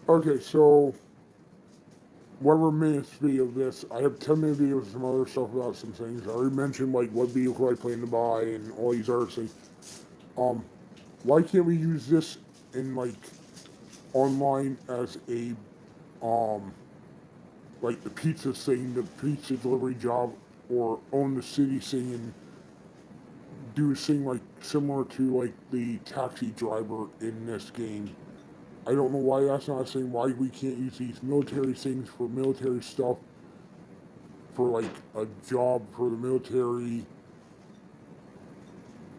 Okay, so whatever minutes video of this, I have 10-minute videos and some other stuff about some things. I already mentioned like what vehicle I plan to buy and all these other things. Um, why can't we use this in like online as a um like the pizza thing, the pizza delivery job, or own the city thing and do a thing like similar to like the taxi driver in this game. I don't know why that's not saying why we can't use these military things for military stuff for like a job for the military.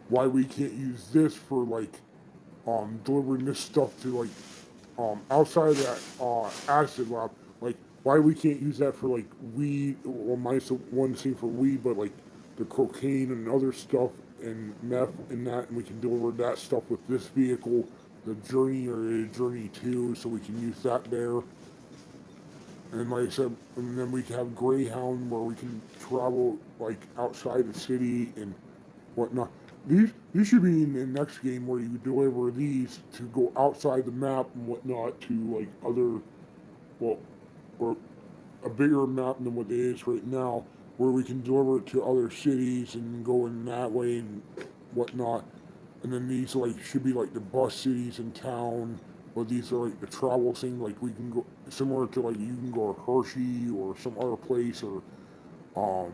Why we can't use this for like delivering this stuff to like outside of that acid lab. Like why we can't use that for like weed or minus one thing for weed, but like the cocaine and other stuff and meth and that, and we can deliver that stuff with this vehicle, the Journey or the Journey 2, so we can use that there. And like I said, and then we can have Greyhound where we can travel like outside the city and whatnot. These should be in the next game where you deliver these to go outside the map and whatnot to like other, well, or a bigger map than what it is right now, where we can deliver it to other cities and go in that way and whatnot. And then these like should be like the bus cities in town, or these are like the travel thing. Like we can go similar to like you can go to Hershey or some other place or um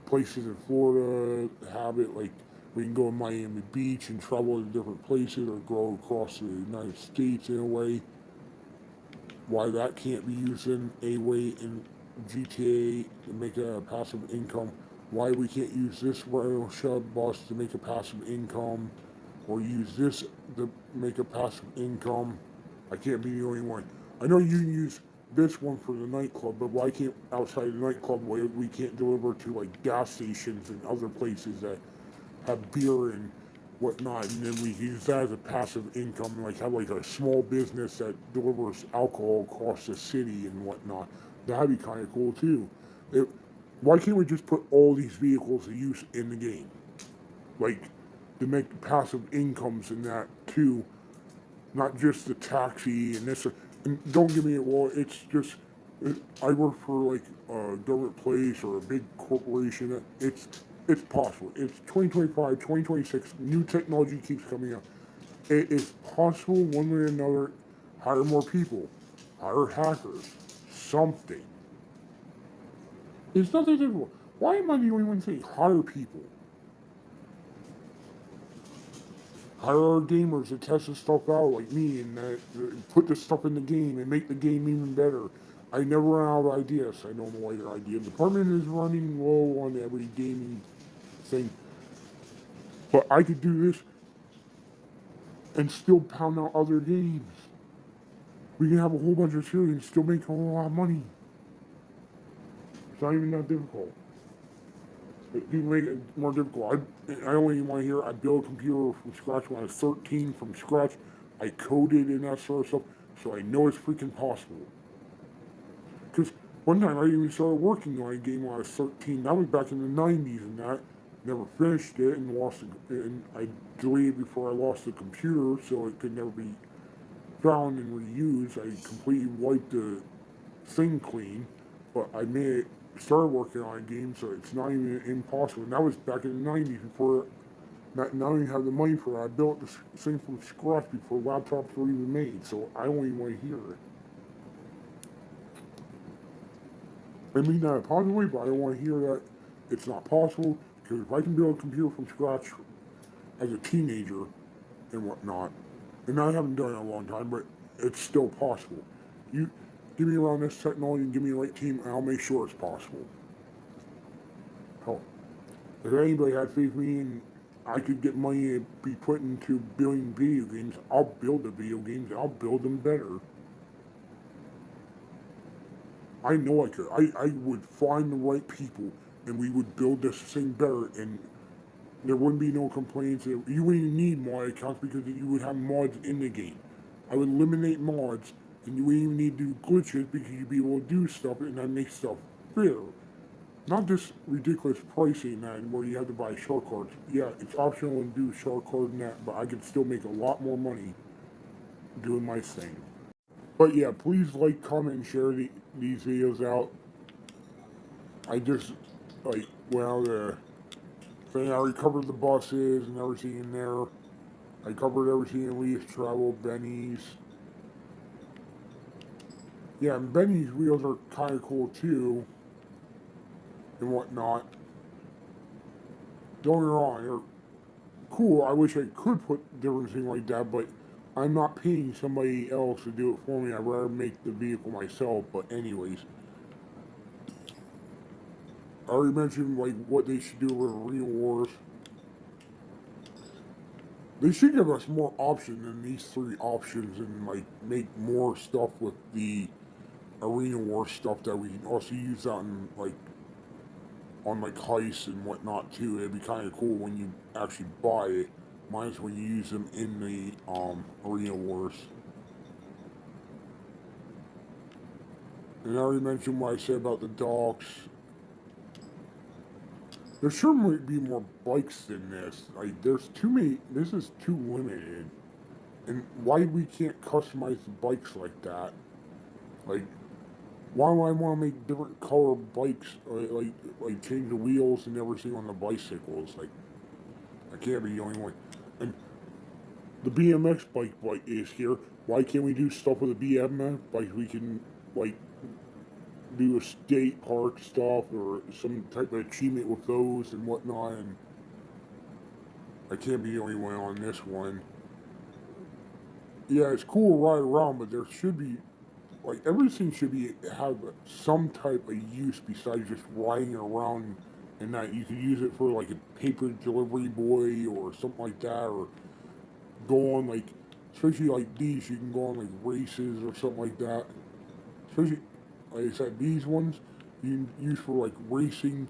places in Florida have it. Like we can go to Miami Beach and travel to different places or go across the United States in a way. Why that can't be used in a way in GTA to make a passive income? Why we can't use this rail shuttle bus to make a passive income, or use this to make a passive income? I can't be the only one. I know you use this one for the nightclub, but why can't outside the nightclub we can't deliver to like gas stations and other places that have beer and whatnot, and then we use that as a passive income, like have like a small business that delivers alcohol across the city and whatnot. That'd be kind of cool too. It, why can't we just put all these vehicles to use in the game, like to make passive incomes in that too, not just the taxi and this. And don't give me a well, it's just I work for like a government place or a big corporation. It's possible. It's 2025, 2026. New technology keeps coming out. It is possible one way or another. Hire more people, hire hackers, something. It's nothing difficult. Why am I the only one saying hire people? Hire our gamers to test this stuff out like me and put this stuff in the game and make the game even better. I never run out of ideas. I don't know why your idea department is running low on every gaming thing. But I could do this and still pound out other games. We can have a whole bunch of series and still make a whole lot of money. It's not even that difficult. You make it more difficult. I only want to hear I built a computer from scratch when I was 13 from scratch. I coded and that sort of stuff, so I know it's freaking possible. Because one time I even started working on a game when I was 13. That was back in the 90s and that. Never finished it and lost it. And I deleted it before I lost the computer so it could never be found and reused. I completely wiped the thing clean, but I made it, started working on a game, so it's not even impossible. And that was back in the 90s before, not even have the money for it. I built this thing from scratch before laptops were even made, so I don't even want to hear it. I mean that positively, but I don't want to hear that it's not possible, because if I can build a computer from scratch as a teenager and whatnot, and I haven't done it in a long time, but it's still possible. You give me around this technology and give me the right team, and I'll make sure it's possible. Hell, if anybody had faith in me and I could get money to be put into building video games, I'll build the video games. I'll build them better. I know I could. I would find the right people, and we would build this thing better, and there wouldn't be no complaints. You wouldn't even need mod accounts because you would have mods in the game. I would eliminate mods, and you wouldn't even need to do glitches because you'd be able to do stuff, and that makes stuff fair. Not this ridiculous pricing that where you have to buy shark cards. Yeah, it's optional and do shark card and that, but I could still make a lot more money doing my thing. But yeah, please like, comment, and share these videos out. I just like well the thing. I already covered the buses and everything in there. I covered everything in Leaf Travel, Benny's. Yeah, and Benny's wheels are kind of cool too and whatnot. Don't get me wrong, they're cool. I wish I could put different things like that, but I'm not paying somebody else to do it for me. I'd rather make the vehicle myself. But anyways, I already mentioned like what they should do with Arena Wars. They should give us more options than these three options and like make more stuff with the Arena War stuff that we can also use on like heists and whatnot too. It'd be kind of cool when you actually buy it. Mine's when you use them in the Arena Wars. And I already mentioned what I said about the docks. There sure might be more bikes than this. Like, there's too many. This is too limited. And why we can't customize the bikes like that? Like, why do I want to make different color bikes? Like change the wheels and everything on the bicycles. Like, I can't be the only one. And the BMX bike is here. Why can't we do stuff with the BMX bike? We can like do a state park stuff or some type of achievement with those and whatnot. And I can't be the only one on this one. Yeah, it's cool to ride around, but there should be like everything should be have some type of use besides just riding around. And that you could use it for like a paper delivery boy or something like that, or go on like, especially like these, you can go on like races or something like that. Especially like I said, these ones you can use for like racing.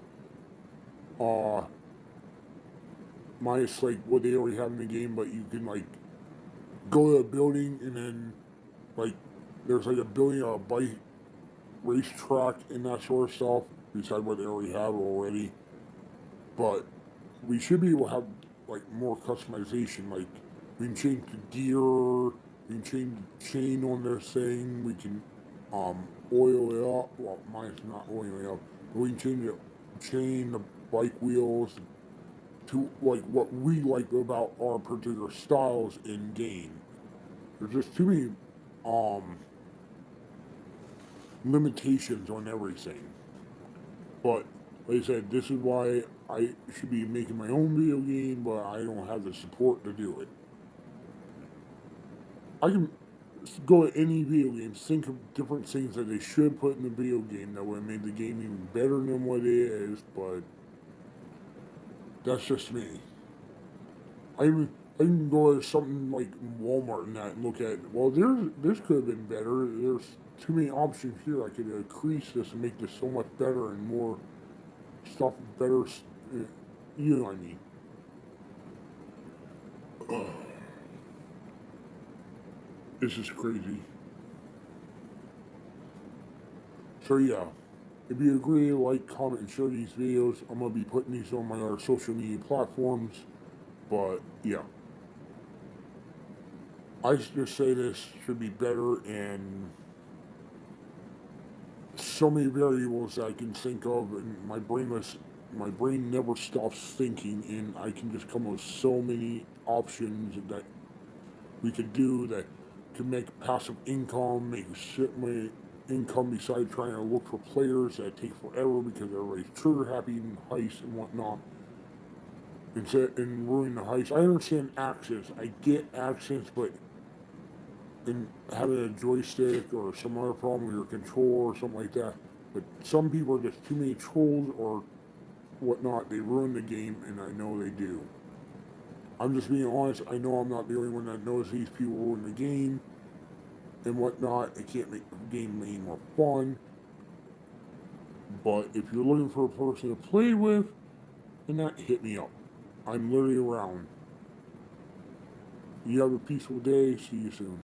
Uh, minus like what they already have in the game, but you can like go to a building and then like there's like a building or a bike racetrack and that sort of stuff. Beside what they already have already, but we should be able to have like more customization. Like we can change the gear, we can change the chain on this thing. We can oil it up. Well, mine's not oiling it up, but we can change the chain, the bike wheels to like what we like about our particular styles in game. There's just too many um limitations on everything. But like I said, this is why I should be making my own video game, but I don't have the support to do it. I can go at any video game, think of different things that they should put in the video game that would make the game even better than what it is, but that's just me. I can go to something like Walmart and that and look at, well, this could have been better. There's too many options here. I could increase this and make this so much better and more stuff better. You know what I mean? This is crazy. So yeah, if you agree, like, comment, and share these videos. I'm gonna be putting these on my other social media platforms. But yeah, I just say this should be better, and so many variables I can think of, and my brain never stops thinking, and I can just come up with so many options that we could do that could make passive income, make my income besides trying to look for players that take forever because everybody's trigger happy in heists and whatnot. And ruin the heist. I understand accents. I get accents, but in having a joystick or some other problem with your control or something like that. But some people are just too many trolls or whatnot. They ruin the game, and I know they do. I'm just being honest. I know I'm not the only one that knows these people ruin the game and whatnot. It can't make the game any more fun. But if you're looking for a person to play with, then that hit me up. I'm literally around. You have a peaceful day. See you soon.